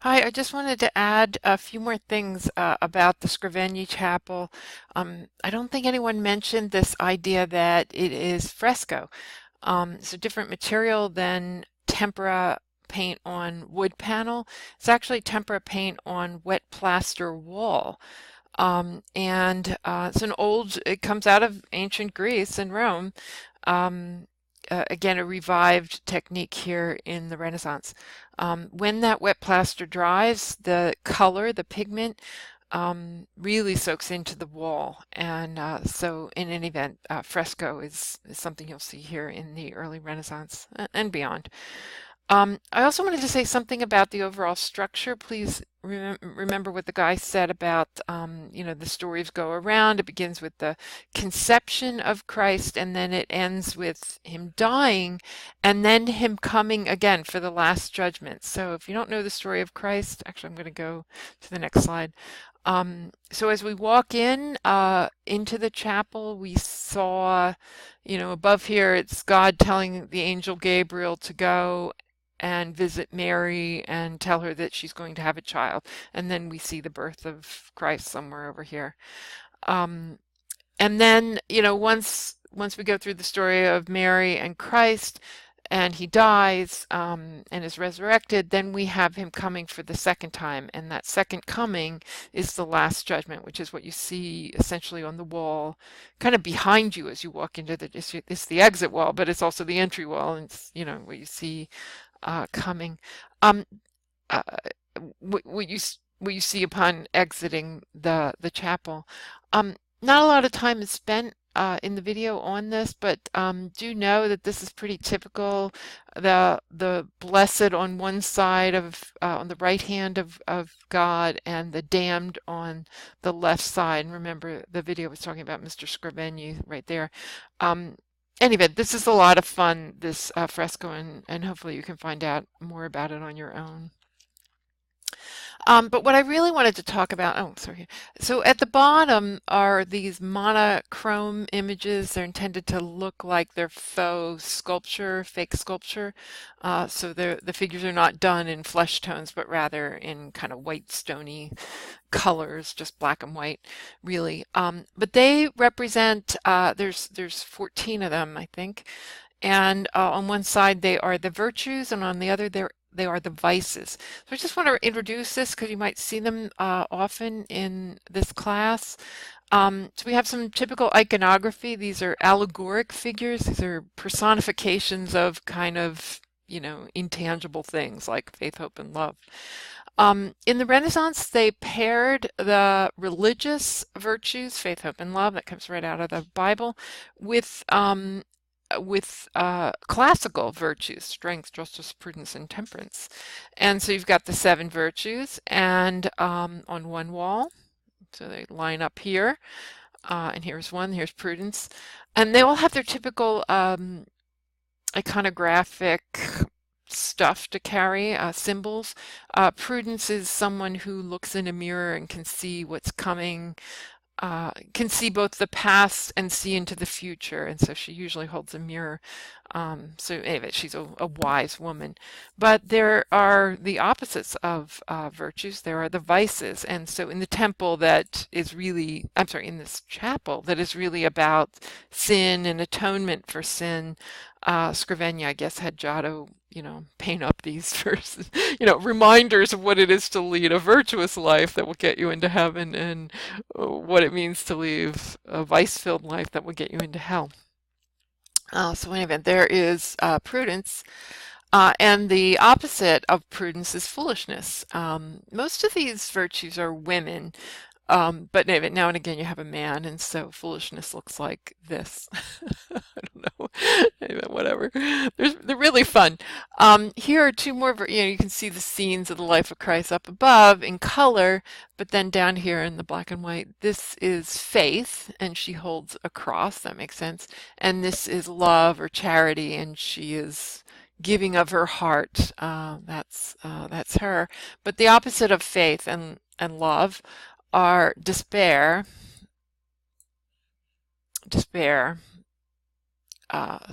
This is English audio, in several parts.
Hi, I just wanted to add a few more things about the Scrivegni Chapel. I don't think anyone mentioned this idea that it is fresco. It's a different material than tempera paint on wood panel. It's actually tempera paint on wet plaster wall. It comes out of ancient Greece and Rome. Um, Again, a revived technique here in the Renaissance. When that wet plaster dries, the color, the pigment, really soaks into the wall. So in any event, fresco is something you'll see here in the early Renaissance and beyond. I also wanted to say something about the overall structure. Please remember what the guy said about, the stories go around. It begins with the conception of Christ, and then it ends with him dying, and then him coming again for the last judgment. So if you don't know the story of Christ, actually, I'm going to go to the next slide. So as we walk in into the chapel, we saw, above here, it's God telling the angel Gabriel to go and visit Mary and tell her that she's going to have a child. And then we see the birth of Christ somewhere over here. Um, and then, once we go through the story of Mary and Christ, and he dies and is resurrected, then we have him coming for the second time. And that second coming is the last judgment, which is what you see essentially on the wall, kind of behind you as you walk into it's the exit wall, but it's also the entry wall. And it's, what you see coming. Um, uh, what you see upon exiting the chapel. Not a lot of time is spent in the video on this, but do know that this is pretty typical. The blessed on one side of on the right hand of God, and the damned on the left side. And remember, the video was talking about Mr. Scrivegni right there. Um, Anyway, this is a lot of fun, this fresco, and hopefully you can find out more about it on your own. But what I really wanted to talk about, oh, sorry. So at the bottom are these monochrome images. They're intended to look like they're faux sculpture, fake sculpture. So the figures are not done in flesh tones, but rather in kind of white, stony colors, just black and white, really. But they represent, there's 14 of them, I think. And on one side they are the virtues, and on the other they are the vices. So I just want to introduce this because you might see them often in this class. So we have some typical iconography. These are allegoric figures. These are personifications of kind of, intangible things like faith, hope, and love. In the Renaissance, they paired the religious virtues, faith, hope, and love, that comes right out of the Bible, with classical virtues, strength, justice, prudence, and temperance. And so you've got the seven virtues and on one wall. So they line up here. And here's one, here's prudence. And they all have their typical iconographic stuff to carry, symbols. Prudence is someone who looks in a mirror and can see what's coming, can see both the past and see into the future, and so she usually holds a mirror. So anyway, she's a wise woman. But there are the opposites of virtues. There are the vices, and so in the temple that is really, I'm sorry, in this chapel that is really about sin and atonement for sin, Scrivegni, I guess, had Giotto, paint up these verses, reminders of what it is to lead a virtuous life that will get you into heaven, and what it means to live a vice-filled life that will get you into hell. So anyway, there is prudence, and the opposite of prudence is foolishness. Most of these virtues are women, but now and again you have a man, and so foolishness looks like this. I don't know. Anyway, whatever. They're really fun. Here are two more, you can see the scenes of the life of Christ up above in color, but then down here in the black and white, this is faith, and she holds a cross. That makes sense. And this is love or charity, and she is giving of her heart. That's her. But the opposite of faith and love are despair,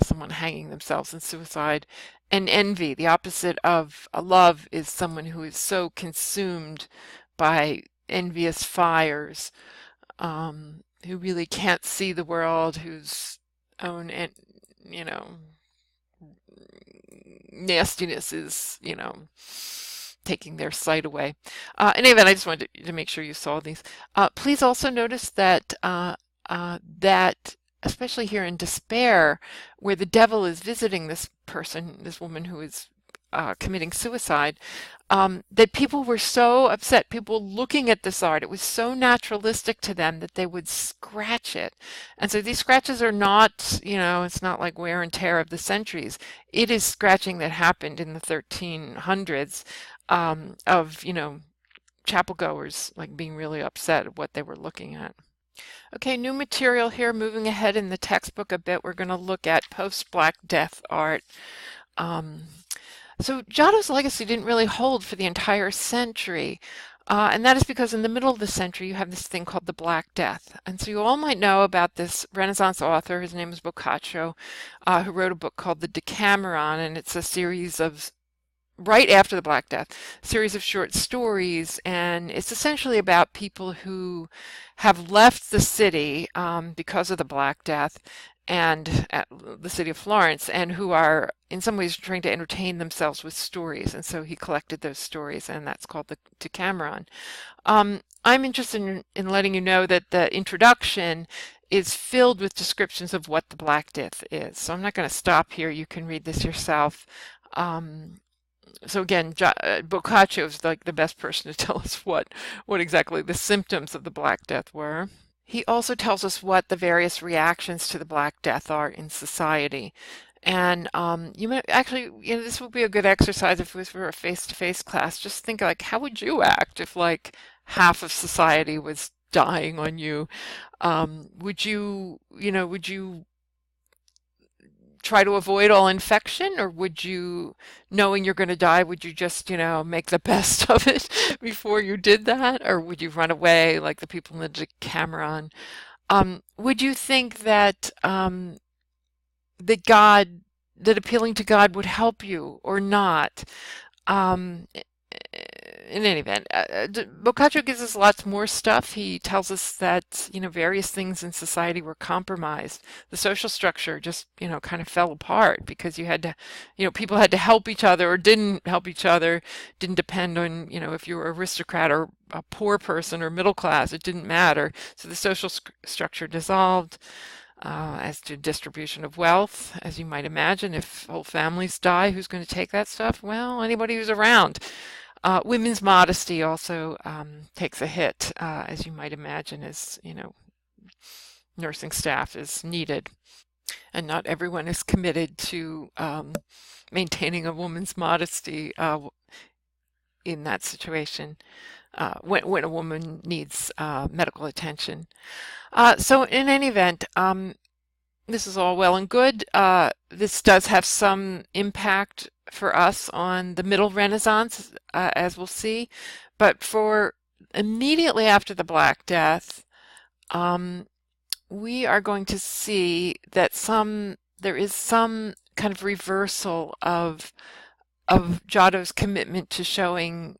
someone hanging themselves in suicide, And envy, the opposite of a love, is someone who is so consumed by envious fires, who really can't see the world, whose own, you know, nastiness is, taking their sight away. In any event, I just wanted to make sure you saw these. Please also notice that that especially here in despair, where the devil is visiting this person, this woman who is committing suicide, that people were so upset, people looking at this art, it was so naturalistic to them that they would scratch it. And so these scratches are not, it's not like wear and tear of the centuries. It is scratching that happened in the 1300s, of, chapel goers like being really upset at what they were looking at. Okay, new material here, moving ahead in the textbook a bit. We're going to look at post-Black Death art. Um, so Giotto's legacy didn't really hold for the entire century. And that is because in the middle of the century, you have this thing called the Black Death. And so you all might know about this Renaissance author, his name is Boccaccio, who wrote a book called the Decameron, and it's a series of, right after the Black Death, series of short stories, and it's essentially about people who have left the city because of the Black Death, and the city of Florence, and who are in some ways trying to entertain themselves with stories. And so he collected those stories, and that's called the Decameron. I'm interested in letting you know that the introduction is filled with descriptions of what the Black Death is. So I'm not going to stop here. You can read this yourself. So again, Boccaccio is like the best person to tell us what exactly the symptoms of the Black Death were. He also tells us what the various reactions to the Black Death are in society. And you may actually, this would be a good exercise if it was for a face-to-face class. Just think like, how would you act if like half of society was dying on you? Would you, would you try to avoid all infection, or would you, knowing you're going to die, would you just, make the best of it before you did that? Or would you run away like the people in the Decameron? Would you think that that appealing to God would help you or not? In any event, Boccaccio gives us lots more stuff. He tells us that, various things in society were compromised. The social structure just, kind of fell apart because you had to, people had to help each other or didn't help each other. Didn't depend on, if you were an aristocrat or a poor person or middle class. It didn't matter. So the social structure dissolved. As to distribution of wealth, as you might imagine, if whole families die, who's going to take that stuff? Well, anybody who's around. Women's modesty also takes a hit, as you might imagine, as nursing staff is needed, and not everyone is committed to maintaining a woman's modesty in that situation when a woman needs medical attention. So in any event, this is all well and good. This does have some impact for us on the Middle Renaissance, as we'll see. But for immediately after the Black Death, we are going to see that there is some kind of reversal of Giotto's commitment to showing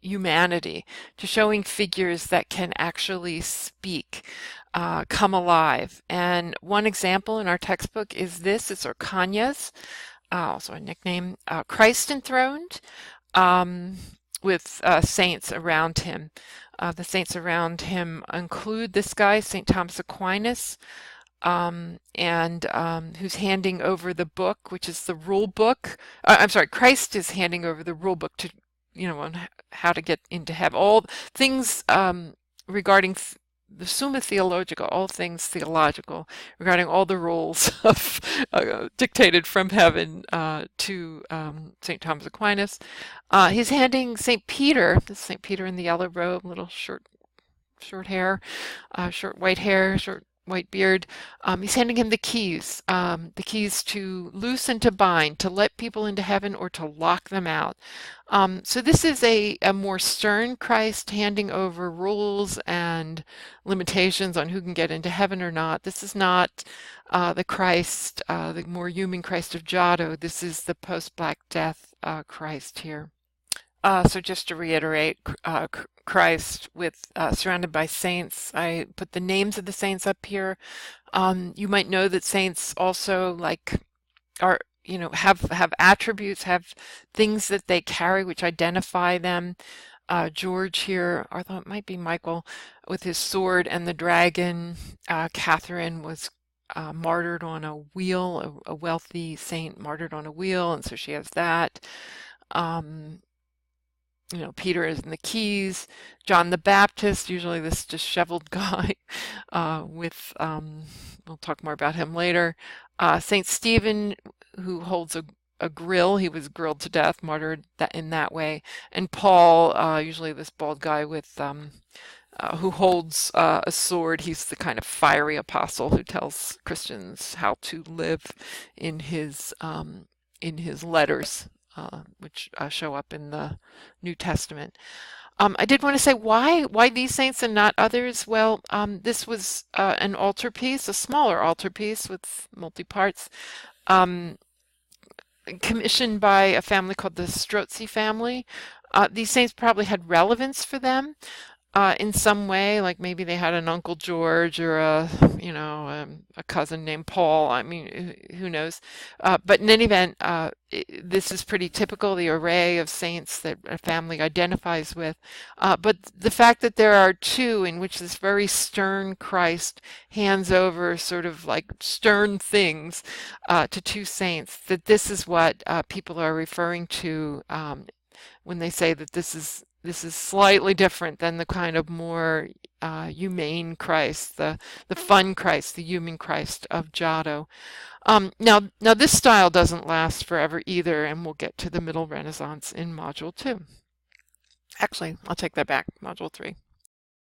humanity, to showing figures that can actually speak, come alive. And one example in our textbook is this. It's Orcagna's, also a nickname, Christ enthroned, with saints around him. The saints around him include this guy, St. Thomas Aquinas, and who's handing over the book, which is the rule book. I'm sorry, Christ is handing over the rule book to, on how to get into heaven. All things regarding the Summa Theologica, all things theological, regarding all the rules of dictated from heaven to St. Thomas Aquinas. He's handing St. Peter, this is St. Peter in the yellow robe, little short hair, short white hair, short white beard. He's handing him the keys to loose and to bind, to let people into heaven or to lock them out. So this is a more stern Christ handing over rules and limitations on who can get into heaven or not. This is not the Christ, the more human Christ of Giotto. This is the post-Black Death Christ here. So just to reiterate, Christ surrounded by saints. I put the names of the saints up here. You might know that saints also are have attributes, have things that they carry which identify them. George here, or I thought it might be Michael, with his sword and the dragon. Catherine was martyred on a wheel, a wealthy saint martyred on a wheel, and so she has that. Peter is in the keys. John the Baptist, usually this disheveled guy we'll talk more about him later. Saint Stephen, who holds a grill. He was grilled to death, martyred in that way. And Paul, usually this bald guy with who holds a sword. He's the kind of fiery apostle who tells Christians how to live in his letters, which show up in the New Testament. I did want to say why these saints and not others? Well, this was an altarpiece, a smaller altarpiece with multi-parts, commissioned by a family called the Strozzi family. These saints probably had relevance for them in some way, like maybe they had an Uncle George or a cousin named Paul. I mean, who knows? But in any event, this is pretty typical, the array of saints that a family identifies with. But the fact that there are two in which this very stern Christ hands over sort of like stern things to two saints, that this is what people are referring to when they say that this is slightly different than the kind of more humane Christ, the fun Christ, the human Christ of Giotto. Now this style doesn't last forever either, and we'll get to the Middle Renaissance in Module 2. Actually, I'll take that back, Module 3.